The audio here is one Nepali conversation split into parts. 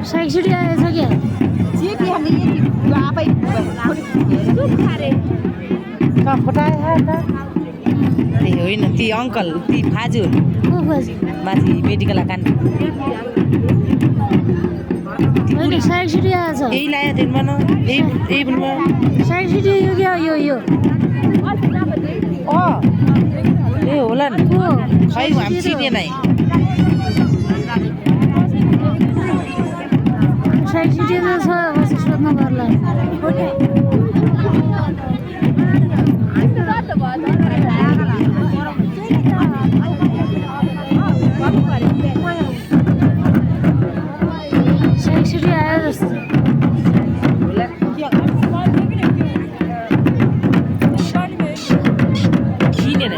साइकसिटी आएछ क्या ती होइन ती अङ्कल ती फाजु हुन् को खोजी माथि मेडिकल कान होइन साइकसिटी आएछ यही लायो दिनमा न यही दिनमा साइकसिटी यो क्या यो ए होला नि को खै हामी चिनेन है साइकसिटी त छ पछि सोध्नु पर्ला साइकसिटी आयो जस्तो चिनेन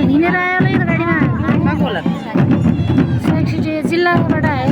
हिँडेर आयो होला यो गाडीमा कहाँको होला साइकसिटी जिल्लाबाट आयो